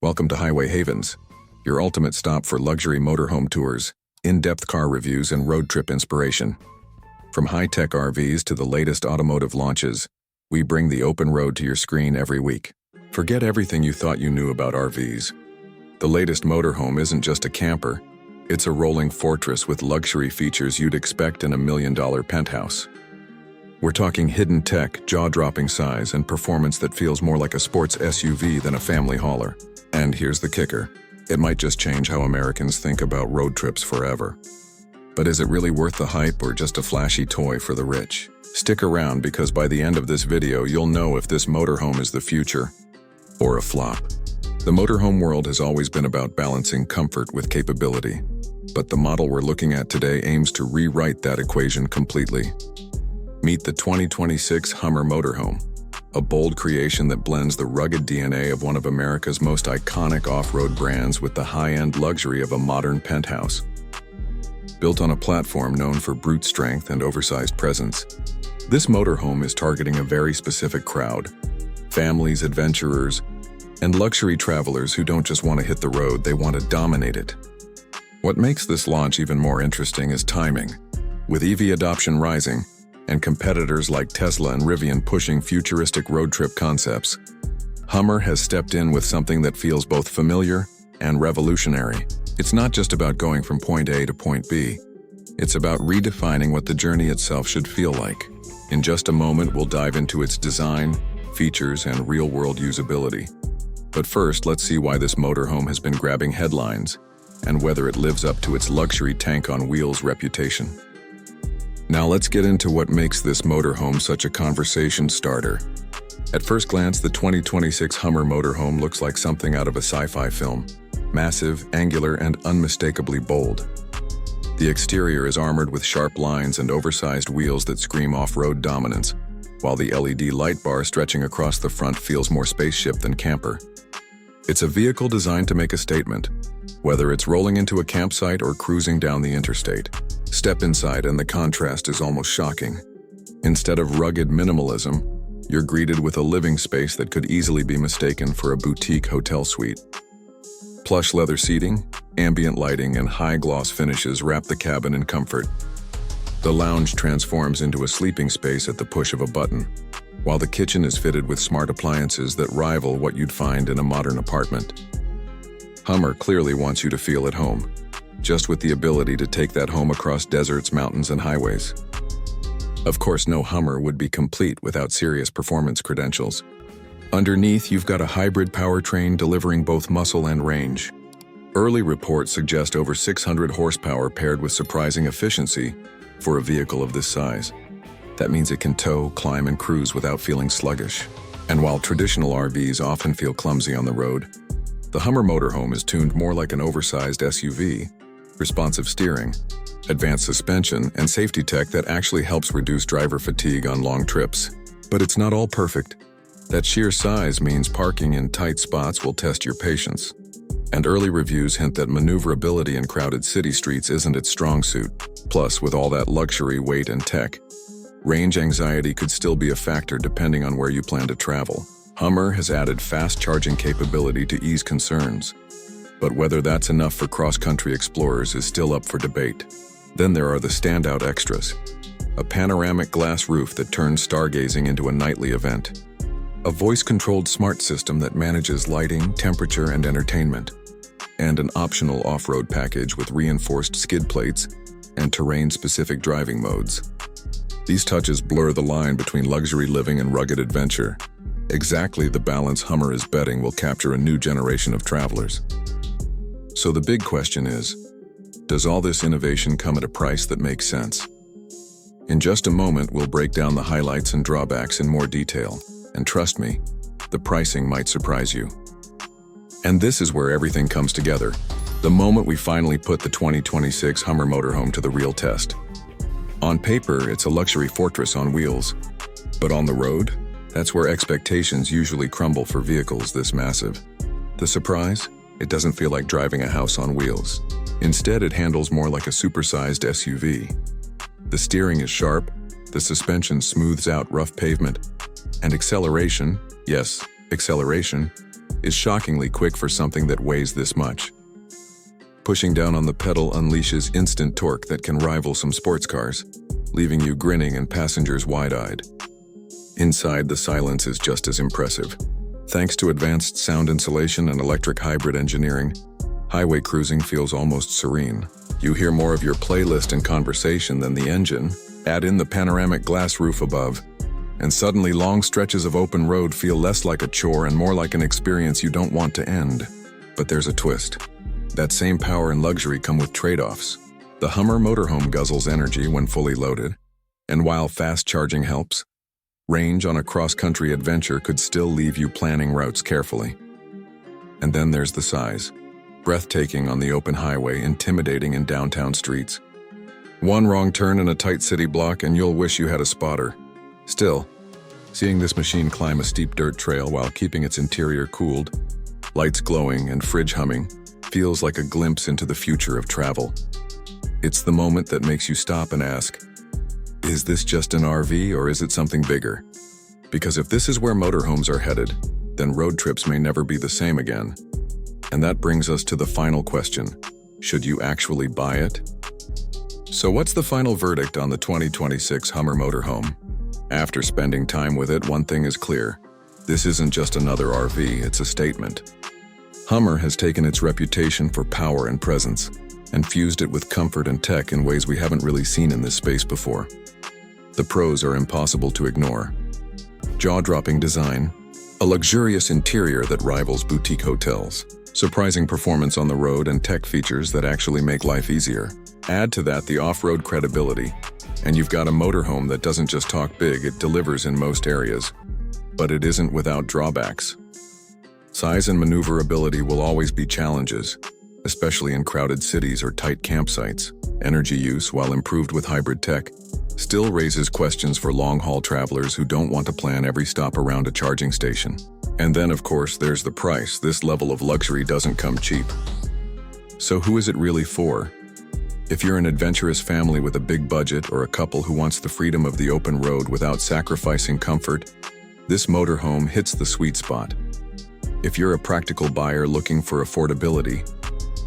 Welcome to Highway Havens, your ultimate stop for luxury motorhome tours, in-depth car reviews, and road trip inspiration. From high-tech RVs to the latest automotive launches, we bring the open road to your screen every week. Forget everything you thought you knew about RVs. The latest motorhome isn't just a camper, it's a rolling fortress with luxury features you'd expect in a $1 million penthouse. We're talking hidden tech, jaw-dropping size, and performance that feels more like a sports SUV than a family hauler. And here's the kicker. It might just change how Americans think about road trips forever. But is it really worth the hype or just a flashy toy for the rich? Stick around because by the end of this video, you'll know if this motorhome is the future or a flop. The motorhome world has always been about balancing comfort with capability. But the model we're looking at today aims to rewrite that equation completely. Meet the 2026 HUMMER Motorhome, a bold creation that blends the rugged DNA of one of America's most iconic off-road brands with the high-end luxury of a modern penthouse. Built on a platform known for brute strength and oversized presence, this motorhome is targeting a very specific crowd: families, adventurers, and luxury travelers who don't just want to hit the road, they want to dominate it. What makes this launch even more interesting is timing. With EV adoption rising, and competitors like Tesla and Rivian pushing futuristic road trip concepts, HUMMER has stepped in with something that feels both familiar and revolutionary. It's not just about going from point A to point B. It's about redefining what the journey itself should feel like. In just a moment, we'll dive into its design, features, and real-world usability. But first, let's see why this motorhome has been grabbing headlines and whether it lives up to its luxury tank on wheels reputation. Now let's get into what makes this motorhome such a conversation starter. At first glance, the 2026 HUMMER Motorhome looks like something out of a sci-fi film. Massive, angular, and unmistakably bold. The exterior is armored with sharp lines and oversized wheels that scream off-road dominance, while the LED light bar stretching across the front feels more spaceship than camper. It's a vehicle designed to make a statement, whether it's rolling into a campsite or cruising down the interstate. Step inside and the contrast is almost shocking. Instead of rugged minimalism, you're greeted with a living space that could easily be mistaken for a boutique hotel suite. Plush leather seating, ambient lighting, and high-gloss finishes wrap the cabin in comfort. The lounge transforms into a sleeping space at the push of a button, while the kitchen is fitted with smart appliances that rival what you'd find in a modern apartment. HUMMER clearly wants you to feel at home, just with the ability to take that home across deserts, mountains, and highways. Of course, no HUMMER would be complete without serious performance credentials. Underneath, you've got a hybrid powertrain delivering both muscle and range. Early reports suggest over 600 horsepower paired with surprising efficiency for a vehicle of this size. That means it can tow, climb, and cruise without feeling sluggish. And while traditional RVs often feel clumsy on the road, the HUMMER Motorhome is tuned more like an oversized SUV. Responsive steering, advanced suspension, and safety tech that actually helps reduce driver fatigue on long trips. But it's not all perfect. That sheer size means parking in tight spots will test your patience. And early reviews hint that maneuverability in crowded city streets isn't its strong suit. Plus, with all that luxury, weight, and tech, range anxiety could still be a factor depending on where you plan to travel. HUMMER has added fast charging capability to ease concerns. But whether that's enough for cross-country explorers is still up for debate. Then there are the standout extras. A panoramic glass roof that turns stargazing into a nightly event. A voice-controlled smart system that manages lighting, temperature, and entertainment. And an optional off-road package with reinforced skid plates and terrain-specific driving modes. These touches blur the line between luxury living and rugged adventure. Exactly the balance HUMMER is betting will capture a new generation of travelers. So the big question is, does all this innovation come at a price that makes sense? In just a moment, we'll break down the highlights and drawbacks in more detail. And trust me, the pricing might surprise you. And this is where everything comes together. The moment we finally put the 2026 HUMMER Motorhome to the real test. On paper, it's a luxury fortress on wheels. But on the road, that's where expectations usually crumble for vehicles this massive. The surprise? It doesn't feel like driving a house on wheels. Instead, it handles more like a supersized SUV. The steering is sharp, the suspension smooths out rough pavement, and acceleration, yes, acceleration, is shockingly quick for something that weighs this much. Pushing down on the pedal unleashes instant torque that can rival some sports cars, leaving you grinning and passengers wide-eyed. Inside, the silence is just as impressive. Thanks to advanced sound insulation and electric hybrid engineering, highway cruising feels almost serene. You hear more of your playlist and conversation than the engine. Add in the panoramic glass roof above, and suddenly long stretches of open road feel less like a chore and more like an experience you don't want to end. But there's a twist. That same power and luxury come with trade-offs. The HUMMER Motorhome guzzles energy when fully loaded, and while fast charging helps, range on a cross-country adventure could still leave you planning routes carefully. And then there's the size. Breathtaking on the open highway, intimidating in downtown streets. One wrong turn in a tight city block and you'll wish you had a spotter. Still, seeing this machine climb a steep dirt trail while keeping its interior cooled, lights glowing and fridge humming, feels like a glimpse into the future of travel. It's the moment that makes you stop and ask, is this just an RV or is it something bigger? Because if this is where motorhomes are headed, then road trips may never be the same again. And that brings us to the final question. Should you actually buy it? So what's the final verdict on the 2026 HUMMER Motorhome? After spending time with it, one thing is clear. This isn't just another RV, it's a statement. HUMMER has taken its reputation for power and presence and fused it with comfort and tech in ways we haven't really seen in this space before. The pros are impossible to ignore. Jaw-dropping design, a luxurious interior that rivals boutique hotels, surprising performance on the road, and tech features that actually make life easier. Add to that the off-road credibility, and you've got a motorhome that doesn't just talk big, it delivers in most areas. But it isn't without drawbacks. Size and maneuverability will always be challenges, especially in crowded cities or tight campsites. Energy use, while improved with hybrid tech, still raises questions for long-haul travelers who don't want to plan every stop around a charging station. And then, of course, there's the price. This level of luxury doesn't come cheap. So who is it really for? If you're an adventurous family with a big budget or a couple who wants the freedom of the open road without sacrificing comfort, this motorhome hits the sweet spot. If you're a practical buyer looking for affordability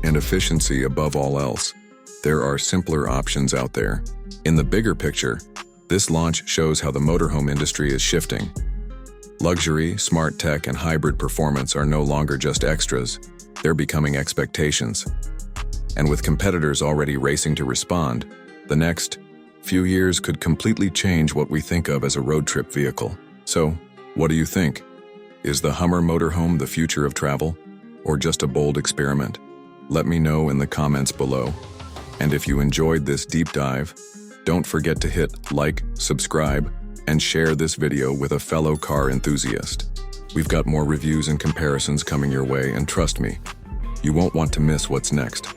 and efficiency above all else, there are simpler options out there. In the bigger picture, this launch shows how the motorhome industry is shifting. Luxury, smart tech, and hybrid performance are no longer just extras, they're becoming expectations. And with competitors already racing to respond, the next few years could completely change what we think of as a road trip vehicle. So, what do you think? Is the HUMMER Motorhome the future of travel, or just a bold experiment? Let me know in the comments below. And if you enjoyed this deep dive, don't forget to hit like, subscribe, and share this video with a fellow car enthusiast. We've got more reviews and comparisons coming your way, and trust me, you won't want to miss what's next.